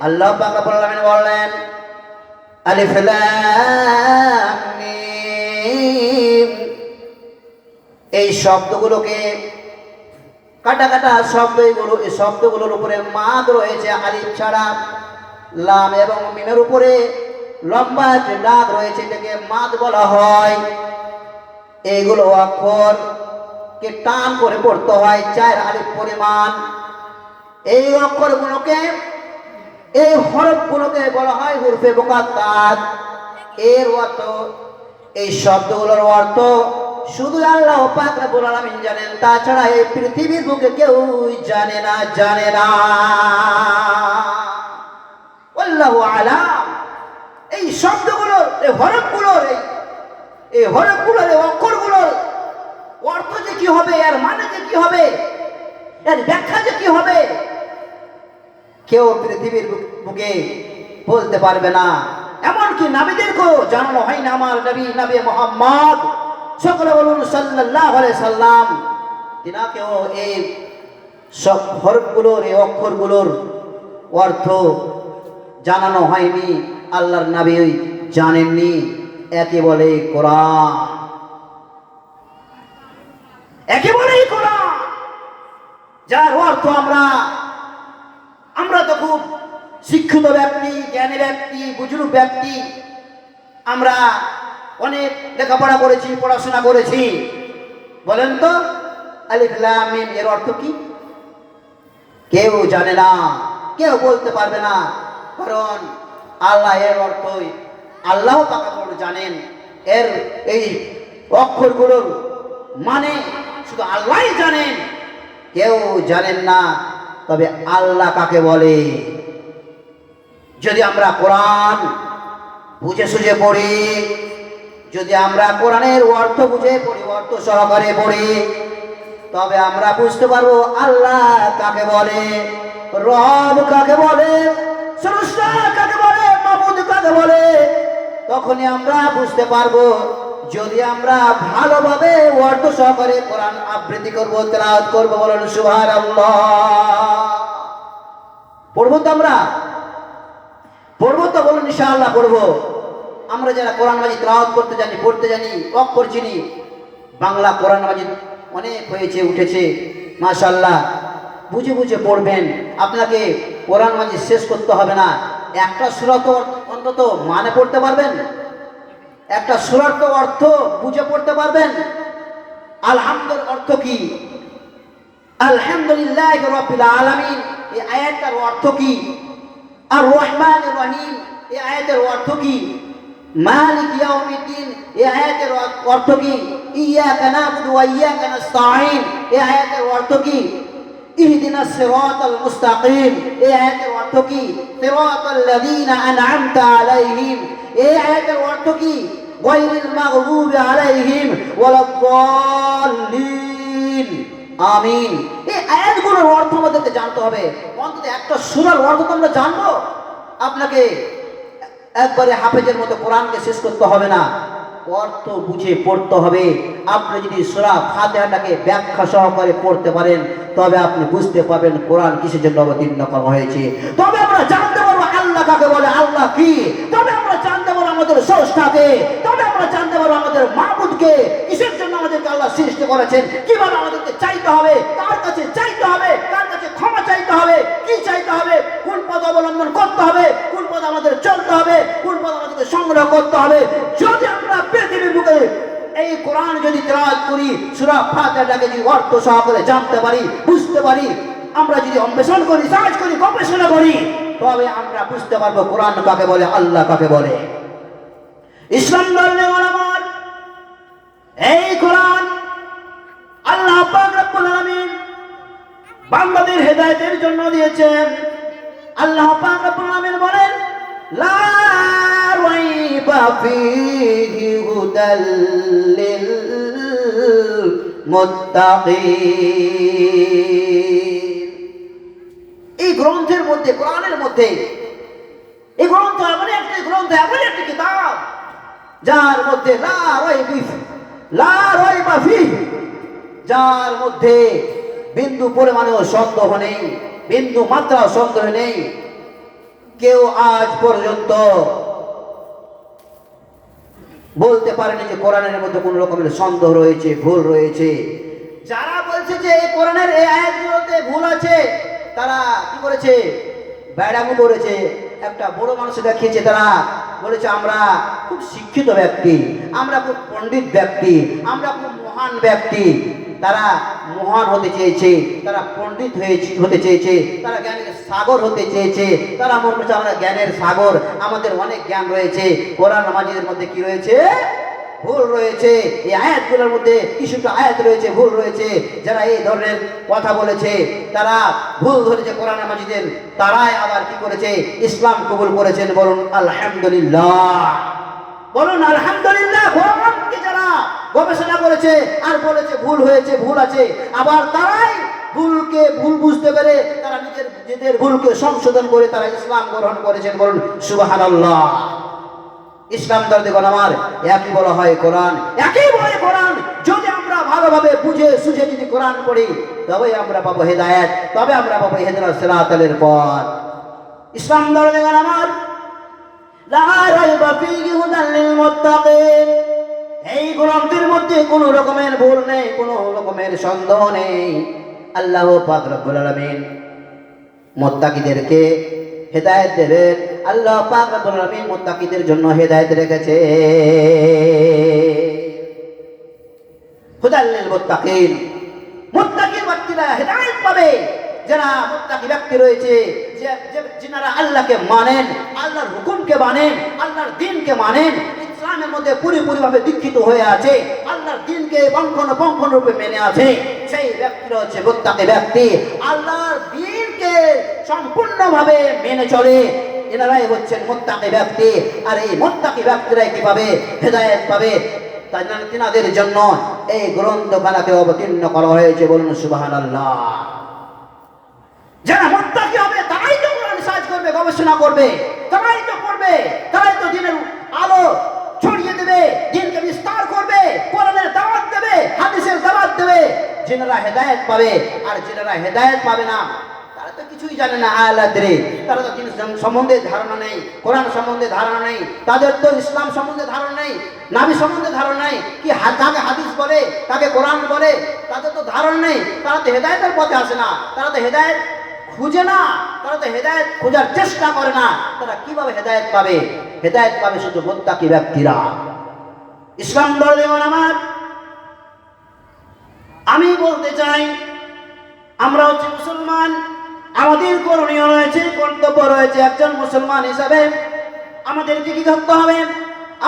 আল্লাহ পাক রব্বুল আলামিন বললেন আলিফ লাম মিম, এই শব্দগুলোকে কাটা কাটা শব্দগুলো, এই শব্দগুলোর উপরে মাদ রয়েছে আলিফ ছাড়া, লাম এবং মিমের উপরে লম্বা একটা দাগ রয়েছে, এটাকে মাদ বলা হয়। এইগুলো অক্ষরকে টান করে পড়তে হয় 4 আলিফ পরিমাণ। এই অক্ষরগুলোকে, এই হরফগুলোকে বলা হয় হুরফে মুকাত্তাত। এর অর্থ, এই শব্দগুলোর অর্থ শুধু আল্লাহ পাক রব্বুল আলামিন জানেন, তাছাড়া এই পৃথিবীর বুকে কেউ জানে না, জানে না। আল্লাহু আলাম। এই শব্দগুলোর, এই হরফগুলোর, এই হরফগুলোর, এই অক্ষরগুলোর অর্থ যে কি হবে, এর মানে যে কি হবে, এর ব্যাখ্যা যে কি হবে, কেউ পৃথিবীর বুকে বলতে পারবে না। এমনকি নবীদেরকেও জানানো হয় না। আমার নবী মুহাম্মদ সকলে বলুন সাল্লাল্লাহু আলাইহি সাল্লাম, তিনাকেও এই সব হরফগুলোর, এই অক্ষরগুলোর অর্থ জানানো হয়নি। আল্লাহর নবী জানেননি। একে বলে কোরআন, একে বলে কোরআন, যার অর্থ আমরা তো খুব শিক্ষিত ব্যক্তি, জ্ঞানী ব্যক্তি, বুজুর্গ ব্যক্তি, আমরা অনেক লেখাপড়া করেছি, পড়াশোনা করেছি। বলেন তো আলিফ লাম মিম এর অর্থ কি? কেউ জানে না, কেউ বলতে পারবে না, কারণ আল্লাহ এর অর্থই আল্লাহ পাক জানেন। এর এই অক্ষরগুলোর মানে শুধু আল্লাহই জানেন, কেউ জানেন না। তবে আল্লাহ কাকে বলে? যদি আমরা কোরআন বুঝে সুঝে পড়ি, যদি আমরা কোরআনের অর্থ বুঝে পড়ি, অর্থ সহকারে পড়ি, তবে আমরা বুঝতে পারবো আল্লাহ কাকে বলে, রব কাকে বলে, স্রষ্টা কাকে বলে, মাবুদ কাকে বলে। তখনই আমরা বুঝতে পারবো। যদি আমরা ভালোভাবে অর্থ সহকারে কোরআন আবৃত্তি করবো, তেলাওয়াত করবো, বলেন সুবহানাল্লাহ। পড়বো তো আমরা, পড়বো তো, বলুন ইনশাআল্লাহ পড়বো। আমরা যারা কোরআন মাজিদ তেলাওয়াত করতে জানি, পড়তে জানি, অক্ষর চিনি, বাংলা কোরআন মাজিদ অনেক হয়েছে, উঠেছে, মাশাআল্লাহ। বুঝে বুঝে পড়বেন। আপনাকে কোরআন মাজিদ শেষ করতে হবে না। একটা সূরা তো অন্তত মানে পড়তে পারবেন, একটা সূরার তো অর্থ বুঝে পড়তে পারবেন। আলহামদুলিল্লাহ অর্থ কি? আলহামদুলিল্লাহি রাব্বিল আলামিন, এই আয়াতটার অর্থ কি? আর রহমানির রহিম, এই আয়াতের অর্থ কি? মালিক ইয়াউমিদ্দিন, এই আয়াতের অর্থ কি? ইয়াকা নাবুদু ওয়া ইয়াকা নাস্তাঈন, এই আয়াতের অর্থ কি? ইহদিনাস সিরাতাল মুস্তাকিম, এই আয়াতের অর্থ কি? সিরাতাল লাযীনা আন'আমতা আলাইহিম, এই আয়াতের অর্থ কি? গায়রিল মাগদুবি আলাইহিম ওয়ালাদ-দাল্লিন। আমিন। এই আয়াতগুলোর অর্থ আমাদেরকে জানতে হবে। অন্তত একটা সূরার অর্থ তো আমরা জানবো। আপনাকে একবারে হাফেজের মতো কোরআনকে শেষ করতে হবে না, অর্থ বুঝে পড়তে হবে। আপনি যদি সূরা ফাতিহাটাকে ব্যাখ্যা সহকারে পড়তে পারেন, তবে আপনি বুঝতে পারবেন কোরআন কিসের জন্য অবতীর্ণ করা হয়েছে। তবে আমরা জানতে পারবো আল্লাহ কাকে বলে, আল্লাহ কি। তবে আমরা জানতে পারবো আমাদের স্রষ্টাকে, তবে আমরা জানতে পারবো আমাদের মাবুদকে, কিসের জন্য আমাদেরকে আল্লাহ সৃষ্টি করেছেন, কিভাবে আমাদেরকে চাইতে হবে, কার কাছে চাইতে হবে, কার কাছে ক্ষমা চাইতে হবে, কি চাইতে হবে, কোন পথ অবলম্বন করতে হবে, কোন পথ আমাদের চলতে হবে, কোন পথ আমাদেরকে সংগ্রহ করতে হবে। যদি আমরা পৃথিবীর বুকে এই কোরআন যদি তেলাওয়াত করি, সূরা ফাতিহাটাকে যদি অর্থ সহকারে জানতে পারি, বুঝতে পারি, আমরা যদি অন্বেষণ করি, সার্চ করি, গবেষণা করি, তবে আমরা বুঝতে পারবো কোরআন কাকে বলে, আল্লাহ কাকে বলে। ইসলাম ধর্মের ওলামার এই কোরআন আল্লাহ পাক রব্বুল আলামিন বান্দাদের হেদায়েতের জন্য দিয়েছেন। আল্লাহ পাক রব্বুল আলামিন বলেন, লা রাইবা ফীহি হুদাল লিল মুত্তাকিন। এই গ্রন্থের মধ্যে, কোরআনের মধ্যে, এই গ্রন্থ এমন একটি গ্রন্থ, এমন একটি কিতাব যার মধ্যে লা রাইবা ফীহি, যার মধ্যে বিন্দু পরিমাণেও সন্দেহ নেই, বিন্দু মাত্রাও সন্দেহ নেই। কেউ আজ পর্যন্ত বলতে পারেনি যে কোরআনের মধ্যে কোন রকমের সন্দেহ রয়েছে, ভুল রয়েছে। যারা বলছে যে এই কোরআনের এই আয়াতগুলোতে ভুল আছে, তারা কি করেছে? ব্যাড়ামো করেছে। একটা বড় মানুষ দেখিয়েছে, তারা বলেছে আমরা খুব শিক্ষিত ব্যক্তি, আমরা খুব পণ্ডিত ব্যক্তি, আমরা খুব মহান ব্যক্তি। তারা মহান হতে চেয়েছে, তারা পণ্ডিত হতে চেয়েছে, তারা জ্ঞানের সাগর হতে চেয়েছে। তারা মনে করছে আমরা জ্ঞানের সাগর, আমাদের অনেক জ্ঞান রয়েছে। কোরআন মাজিদের মধ্যে কি রয়েছে? ভুল রয়েছে। এই আয়াতগুলোর মধ্যে কিছুটা আয়াত রয়েছে, ভুল রয়েছে। যারা এই ধরনের কথা বলেছে, তারা ভুল ধরেছে কোরআন মাজিদের, তারাই আবার কি করেছে? ইসলাম কবুল করেছেন। বলুন আলহামদুলিল্লাহ, বলুন আলহামদুলিল্লাহ। কোরআনকে যারা গবেষণা করেছে আর বলেছে ভুল হয়েছে, ভুল আছে, আবার তারাই ভুলকে ভুল বুঝতে পেরে তারা নিজেদের ভুলকে সংশোধন করে তারা ইসলাম গ্রহণ করেছেন। বলুন সুবহানাল্লাহ। ইসলাম দর্দিগণ আমার, একই বলা হয় কোরআন, একই বলে কোরআন। যদি আমরা ভালোভাবে বুঝে সুঝে যদি কোরআন পড়ি, তবেই আমরা পাবো হেদায়েত, তবে আমরা পাবো ইহদিনাস সিরাতাল পথ। ইসলাম দর্দিগণ আমার, লা রাইবা ফীহি হুদাল লিল মুত্তাকিন। এই গ্রন্থের মধ্যে কোনো রকমের ভুল নেই, কোনো রকমের সন্দেহ নেই। আল্লাহ পাক রব্বুল আলামিন মুত্তাকিদেরকে হেদায়েত দেবেন। আল্লাহ পাক রব্বুল আলামিন মুত্তাকিদের জন্য হেদায়েত রেখেছে। হুদাল লিল মুত্তাকিন, মুত্তাকি ব্যক্তিরা হেদায়েত পাবে। যারা মুত্তাকি ব্যক্তি রয়েছে, যারা আল্লাহকে মানেন, আল্লাহর হুকুমকে মানেন, আল্লাহর দ্বীনকে মানেন, ইসলামের মধ্যে পরিপূর্ণভাবে দীক্ষিত হয়ে আছে, আল্লাহর দ্বীনকে বঙ্কন রূপে মেনে আছে, সেই ব্যক্তিরা হচ্ছে মুত্তাকি ব্যক্তি। আল্লাহর দ্বীনকে সম্পূর্ণভাবে মেনে চলে, এনারাই হচ্ছেন মুত্তাকি ব্যক্তি। আর এই মুত্তাকি ব্যক্তিরাই কি পাবে? হেদায়েত পাবে। তাই তিনাদের জন্য এই গ্রন্থখানাকে অবতীর্ণ করা হয়েছে। বলুন সুবহানাল্লাহ। যারা মুত্তাকি হবে তারাই তো কোরআন রিসার্চ করবে, গবেষণা করবে, তারাই তো করবে, তারাই তো দ্বীনের আলো ছড়িয়ে দেবে, দ্বীনকে বিস্তার করবে, কোরআনের দাওয়াত দেবে, হাদিসের দাওয়াত দেবে। যারা হেদায়েত পাবে, আর যারা হেদায়েত পাবে না, তারা তো কিছুই জানে না। আলাদরে তারা তো দ্বীন সম্বন্ধে ধারণা নেই, কোরআন সম্বন্ধে ধারণা নেই, তাদের তো ইসলাম সম্বন্ধে ধারণা নেই, নবী সম্বন্ধে ধারণা নেই, কি কাকে হাদিস বলে, কাকে কোরআন বলে, তাদের তো ধারণা নেই। তারা তো হেদায়েতের পথে আসে না, তারা তো হেদায়েত খুঁজে না, তারা তো হেদায়েত খোঁজার চেষ্টা করে না। তারা কিভাবে হেদায়েত পাবে? হেদায়েত পাবে শুধু মুত্তাকি ব্যক্তিরা। ইসলাম দর্দিগণ আমার, আমি বলতে চাই, আমরা হচ্ছে মুসলমান, আমাদের করণীয় রয়েছে, কর্তব্য রয়েছে। একজন মুসলমান হিসাবে আমাদেরকে কি করতে হবে?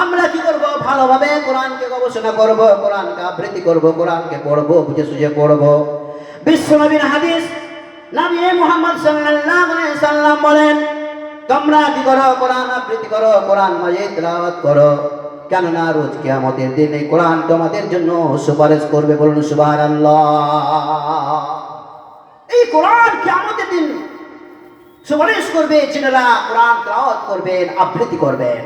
আমরা কি করব? ভালোভাবে কোরআনকে গবেষণা করব, কোরআনকে আবৃত্তি করব, কোরআনকে পড়ব, বুঝে সুঝে পড়ব। বিশ্বনবীর হাদিস, নবী মুহাম্মদ সাল্লাল্লাহু আলাইহি সাল্লাম বলেন, তোমরা কি করো? কোরআন আবৃত্তি করো, কোরআন মাজিদ তেলাওয়াত করো, কেননা রোজ কিয়ামতের দিন এই কোরআন তোমাদের জন্য সুপারিশ করবে। বলুন সুবহানাল্লাহ। এই কোরআন কিয়ামতের দিন সুপারিশ করবে, যিনারা কোরআন তেলাওয়াত করবেন, আবৃত্তি করবেন।